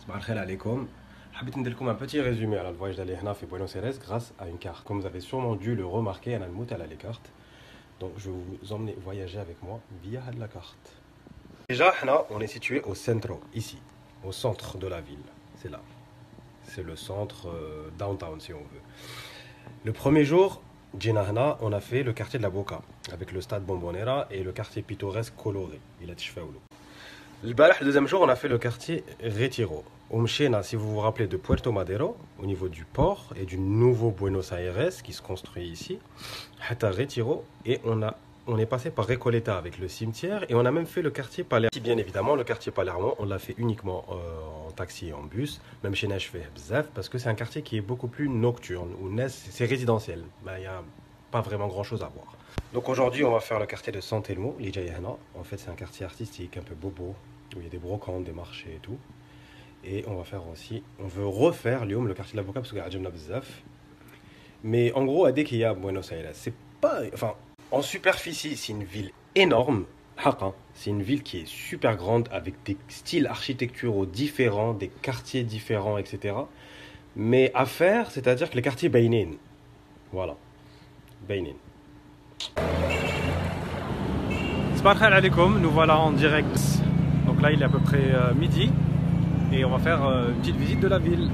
Barkhel alaikum. حبيت ندير لكم un petit résumé à le voyage d'aller هنا في Buenos Aires grâce à une carte. Comme vous avez sûrement dû le remarquer, أنا نموت على les cartes. Donc je vais vous emmener voyager avec moi via la carte. Déjà, on est situé au centro, ici, au centre de la ville. C'est là. C'est le centre downtown si on veut. Le premier jour, on a fait le quartier de la Boca avec le stade Bombonera et le quartier pittoresque coloré. Il a le deuxième jour, on a fait le quartier Retiro. Si vous vous rappelez de Puerto Madero, au niveau du port et du nouveau Buenos Aires qui se construit ici, Hata Retiro, et on est passé par Recoleta avec le cimetière et on a même fait le quartier Palermo. Bien évidemment, le quartier Palermo, on l'a fait uniquement en taxi et en bus, même chez Nashville, parce que c'est un quartier qui est beaucoup plus nocturne, où c'est résidentiel. Il n'y a pas vraiment grand chose à voir. Donc aujourd'hui, on va faire le quartier de San Telmo, Lijayahna. En fait, c'est un quartier artistique, un peu bobo, où il y a des brocantes, des marchés et tout. Et on va faire aussi, on veut refaire le quartier de la Boca parce qu'il y a Adjamna Bzaf. Mais en gros, dès qu'il y a Buenos Aires, c'est pas. Enfin, en superficie, c'est une ville énorme. C'est une ville qui est super grande avec des styles architecturaux différents, des quartiers différents, etc. Mais à faire, c'est-à-dire que les quartiers Bainin. Voilà. Bainin. Salam alaikum, nous voilà en direct. Donc là, il est à peu près midi. Et on va faire une petite visite de la ville.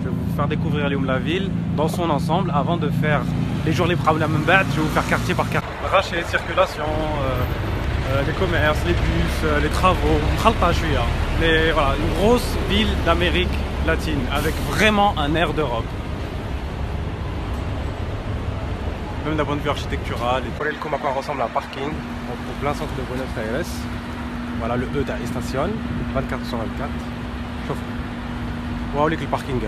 Je vais vous faire découvrir la ville dans son ensemble avant de faire les journées Praoula Membat. Je vais vous faire quartier par quartier. Rachet, circulation, les commerces, les bus, les travaux. Mais voilà, une grosse ville d'Amérique latine avec vraiment un air d'Europe. Même d'un point de vue architectural. Et pour à quoi ressemble un parking au plein centre de Buenos Aires. Voilà le E de la station, 24/24. Le parking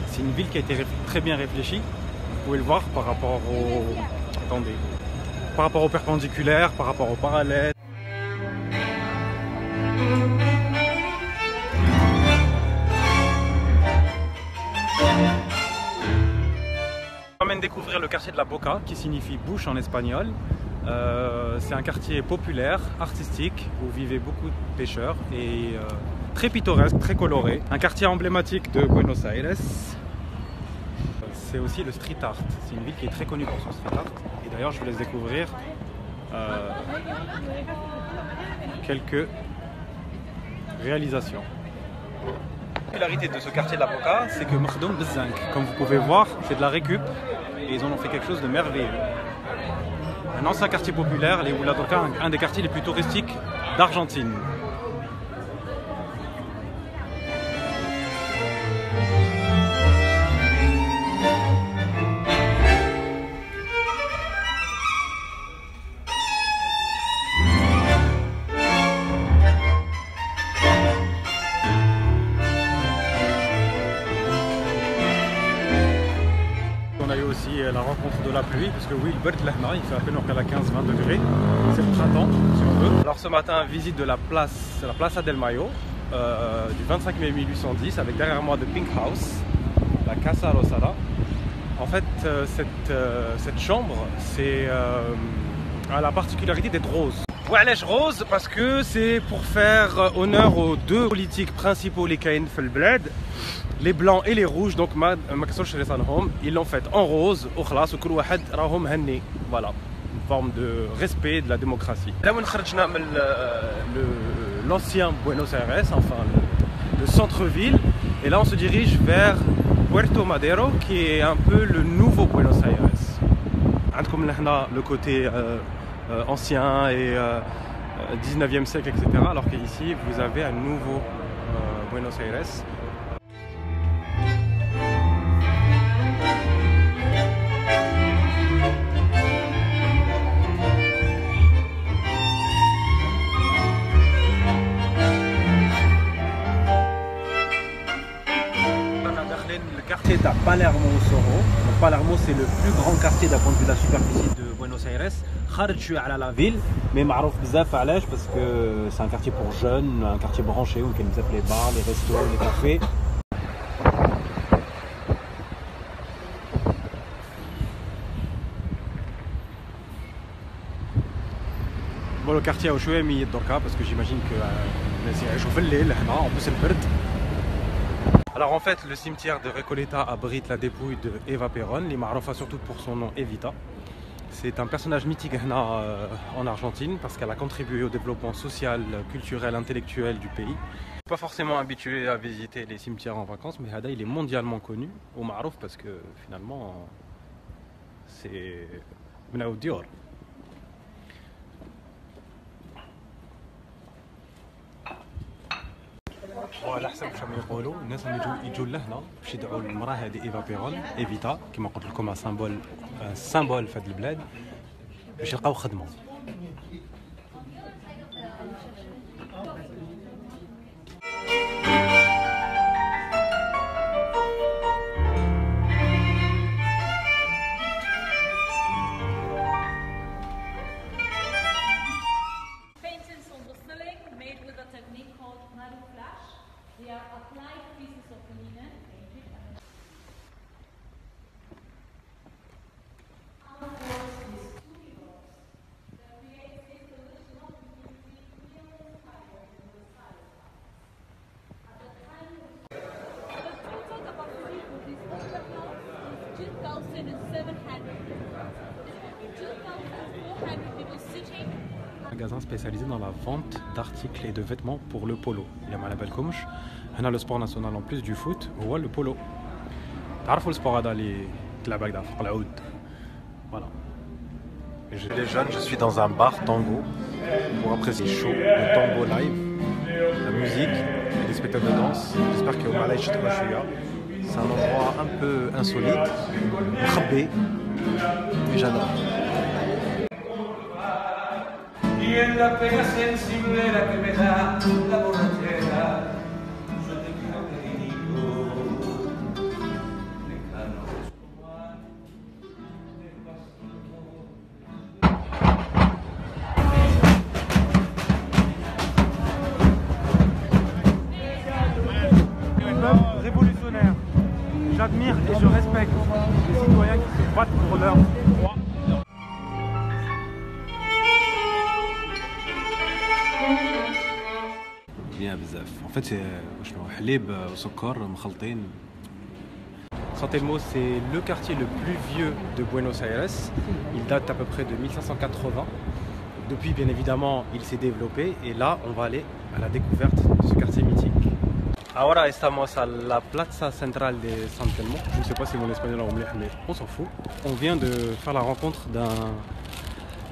c'est une ville qui a été très bien réfléchie. Vous pouvez le voir par rapport au par rapport au perpendiculaire, par rapport au parallèle. On va découvrir le quartier de la Boca qui signifie bouche en espagnol. C'est un quartier populaire, artistique, où vivent beaucoup de pêcheurs et très pittoresque, très coloré. Un quartier emblématique de Buenos Aires. C'est aussi le street art. C'est une ville qui est très connue pour son street art. Et d'ailleurs, je vous laisse découvrir quelques réalisations. La particularité de ce quartier de la Boca, c'est que Mkhdom Bezzank, comme vous pouvez voir, c'est de la récup. Et ils en ont fait quelque chose de merveilleux. Un ancien quartier populaire, les Hualatorca, un des quartiers les plus touristiques d'Argentine. On a eu aussi la rencontre de la pluie, parce que oui, il fait à peine à 15-20 degrés, c'est le printemps si on veut. Alors ce matin, visite de la Plaza del Mayo, du 25 mai 1810, avec derrière moi de Pink House, la Casa Rosada. En fait, cette chambre, a la particularité d'être rose. Ouais, rose parce que c'est pour faire honneur aux deux politiques principaux les Kain Felbled, les blancs et les rouges. Donc ils l'ont fait en rose. Voilà, une forme de respect de la démocratie. Là, l'ancien Buenos Aires, enfin le centre-ville, et là on se dirige vers Puerto Madero, qui est un peu le nouveau Buenos Aires. Le côté ancien et 19e siècle, etc. Alors qu'ici, vous avez un nouveau Buenos Aires. Le quartier de Palermo Soro. Palermo, c'est le plus grand quartier d'un point de vue de la superficie de Buenos Aires. Kharj à la ville, mais معروف بزاف علاش parce que c'est un quartier pour jeunes, un quartier branché où il y a les bars, les restos, les cafés. Bon, le quartier a Oshoué, mais il est Dorka parce que j'imagine que Alors en fait, le cimetière de Recoleta abrite la dépouille de Eva Perón, qui est connue surtout pour son nom Evita. C'est un personnage mythique en Argentine parce qu'elle a contribué au développement social, culturel, intellectuel du pays. Pas forcément habitué à visiter les cimetières en vacances, mais Hada il est mondialement connu au Marouf parce que finalement c'est Mnaoud Dior. وعلى حسب واش راهم يقولوا الناس راهم يجوا لهنا باش يدعوا المراه هذه ايفا بيرون ايفيتا كما قلت لكم سامبول في هذه البلاد باش يلقاو خدمه. They are applied pieces of linen painted and magasin spécialisé dans la vente d'articles et de vêtements pour le polo. Il y a mal بالكمش هنا le sport national en plus du foot هو le polo. تعرفوا السبور هذا اللي تلعب هكذا فوق العود. Voilà. Les jeunes, je suis dans un bar tango pour apprécier chaud, le tango live, la musique et les spectacles de danse. J'espère que Malay Chitouachouya, c'est un endroit un peu insolite, mkhabbé, mais j'adore. Y en la pena sensiblera que me da la borrachera, yo te quiero querido, lejano. Une œuvre révolutionnaire. J'admire et je respecte les citoyens qui se battent pour leurs droits. بيان بزاف. En fait c'est شنو حليب وسكر مخلطين. San Telmo, c'est le quartier le plus vieux de Buenos Aires. Il date à peu près de 1580. Depuis, bien évidemment, il s'est développé. Et là, on va aller à la découverte de ce quartier mythique. Ahora estamos a la plaza centrale de San Telmo. Je ne sais pas si mon espagnol est anglais, mais on s'en fout. On vient de faire la rencontre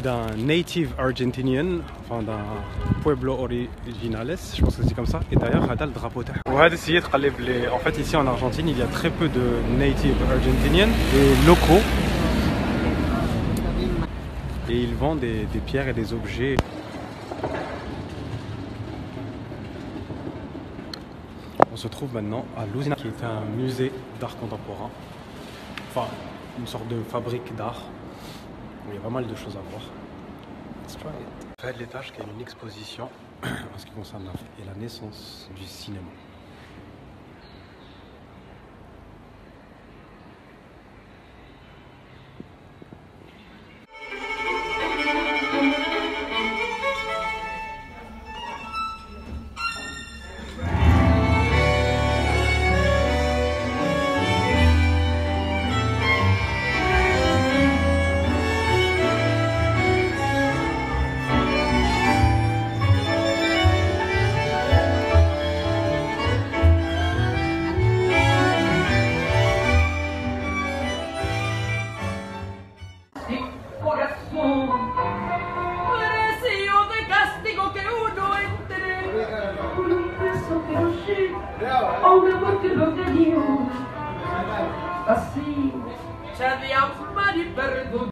d'un native argentinien, enfin d'un pueblo originales, je pense que c'est comme ça. Et d'ailleurs, il y a le drapeau. En fait, ici en Argentine, il y a très peu de native argentiniens, des locaux. Et ils vendent des pierres et des objets. On se trouve maintenant à l'usina, qui est un musée d'art contemporain. Enfin, une sorte de fabrique d'art. Il y a pas mal de choses à voir. Let's try it. Près de l'étage, il y a une exposition en ce qui concerne la naissance du cinéma. Assim, c'è di amare perduto.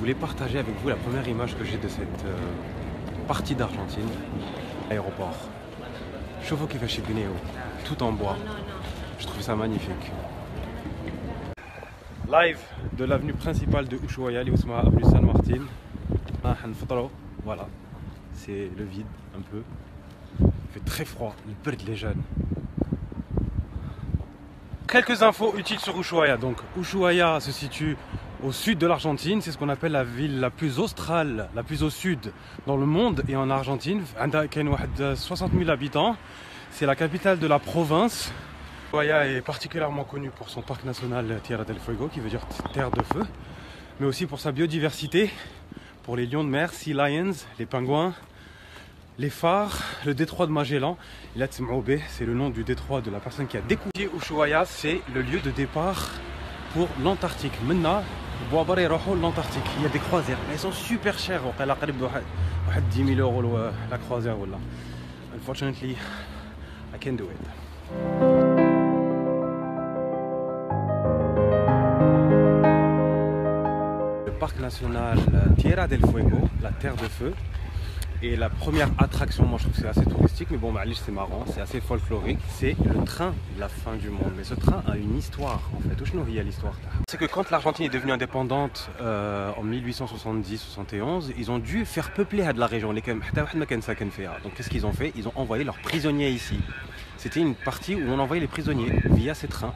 voulais partager avec vous la première image que j'ai de cette partie d'Argentine, aéroport. Chauffeur qui fait chez Guineo, tout en bois. Je trouve ça magnifique. Live de l'avenue principale de Ushuaia, avenue San Martin. Voilà, c'est le vide un peu. Il fait très froid, le bird les jeunes. Quelques infos utiles sur Ushuaia. Donc Ushuaia se situe au sud de l'Argentine, c'est ce qu'on appelle la ville la plus australe, la plus au sud dans le monde et en Argentine. Il y a 60 000 habitants, c'est la capitale de la province. Ushuaia est particulièrement connue pour son parc national Tierra del Fuego, qui veut dire terre de feu, mais aussi pour sa biodiversité, pour les lions de mer, Sea Lions, les pingouins, les phares, le détroit de Magellan. C'est le nom du détroit de la personne qui a découvert Ushuaia, c'est le lieu de départ pour l'Antarctique. Maintenant, l'Antarctique, il y a des croisières, mais elles sont super chères. 10 000 € la croisière. Unfortunately, I can't do it. Le parc national Tierra del Fuego, la terre de feu. Et la première attraction, moi je trouve que c'est assez touristique, mais bon, c'est marrant, c'est assez folklorique, c'est le train de la fin du monde. Mais ce train a une histoire en fait. Où il y a l'histoire. C'est que quand l'Argentine est devenue indépendante en 1870-71, ils ont dû faire peupler de la région. Donc qu'est-ce qu'ils ont fait? Ils ont envoyé leurs prisonniers ici. C'était une partie où on envoyait les prisonniers via ces trains.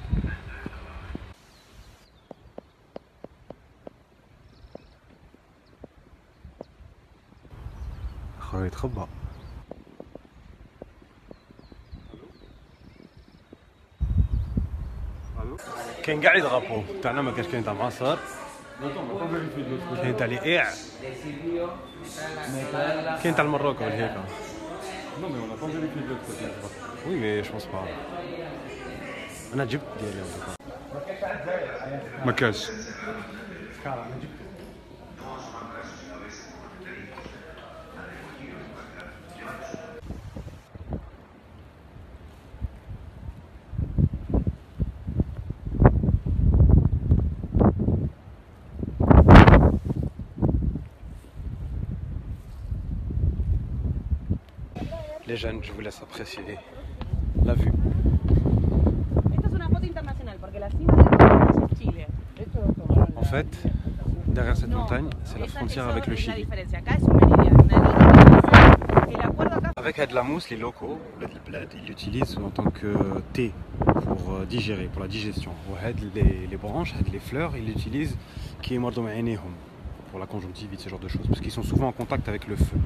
يتخبى كان قاعد غابو تاعنا ما كانش كاين تاع معصر كاين تاع لي كاين تاع المروكو هيك وي مي جو بونس با انا جبت ديالي ما كاش Les jeunes, je vous laisse apprécier la vue. En fait, derrière cette montagne, c'est la frontière avec le Chili. Avec de la mousse, les locaux, ils l'utilisent en tant que thé pour digérer, pour la digestion. Les branches, les fleurs, ils l'utilisent pour la conjonctivite, ce genre de choses, parce qu'ils sont souvent en contact avec le feu.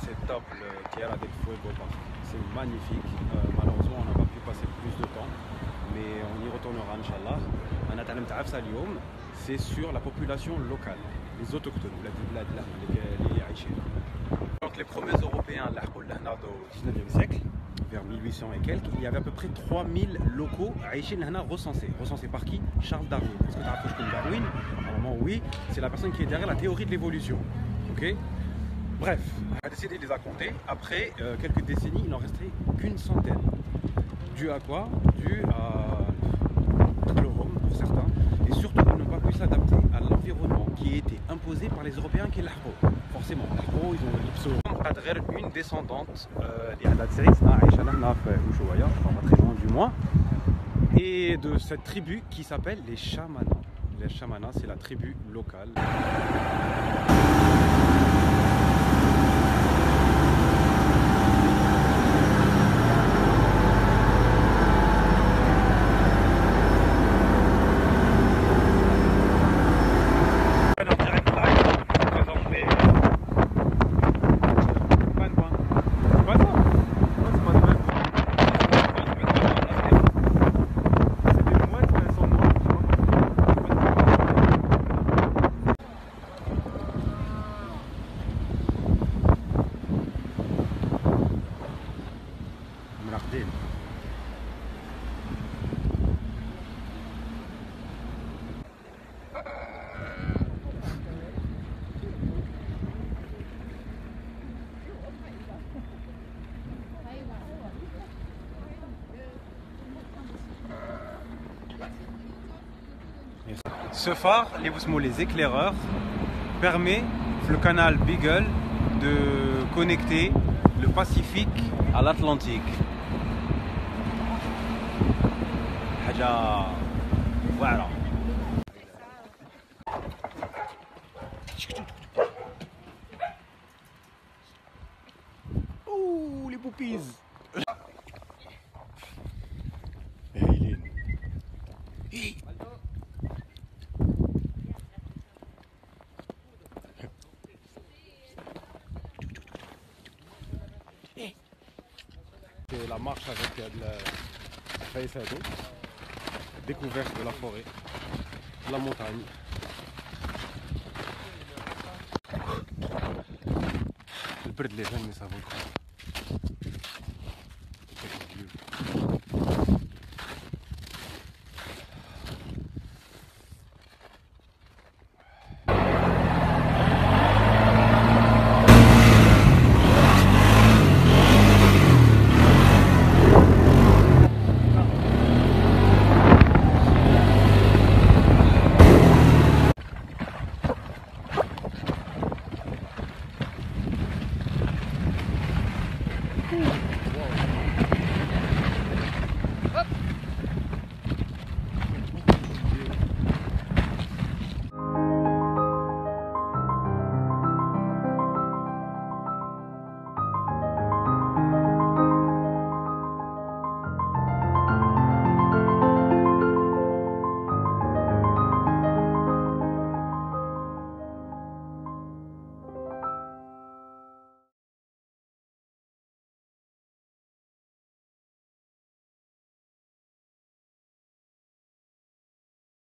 C'est top le Tierra del Fuego, c'est magnifique. Malheureusement, on n'a pas pu passer plus de temps, mais on y retournera, Inch'Allah. C'est sur la population locale, les autochtones, Quand les premiers Européens au 19e siècle, vers 1800 et quelques, il y avait à peu près 3000 locaux recensés. Recensés par qui? Charles Darwin. Est-ce que tu as rapproché de Darwin? Normalement, oui. C'est la personne qui est derrière la théorie de l'évolution. Ok? Bref, on a décidé de les compter. Après quelques décennies, il n'en restait qu'une centaine. Dû à quoi? Dû à l'homme pour certains. Et surtout, ils n'ont pas pu s'adapter à l'environnement qui a été imposé par les Européens qui l'ont. Forcément, ils ont l'ipso. Une descendante, pas très loin du moins, et de cette tribu qui s'appelle les Chamana. Les Chamana, c'est la tribu locale. Ce phare, les éclaireurs, permet le canal Beagle de connecter le Pacifique à l'Atlantique. Voilà. Ouh, les poupies. C'est la marche avec de la découverte de la forêt, de la montagne. Le bird les jeunes, mais ça vaut le coup.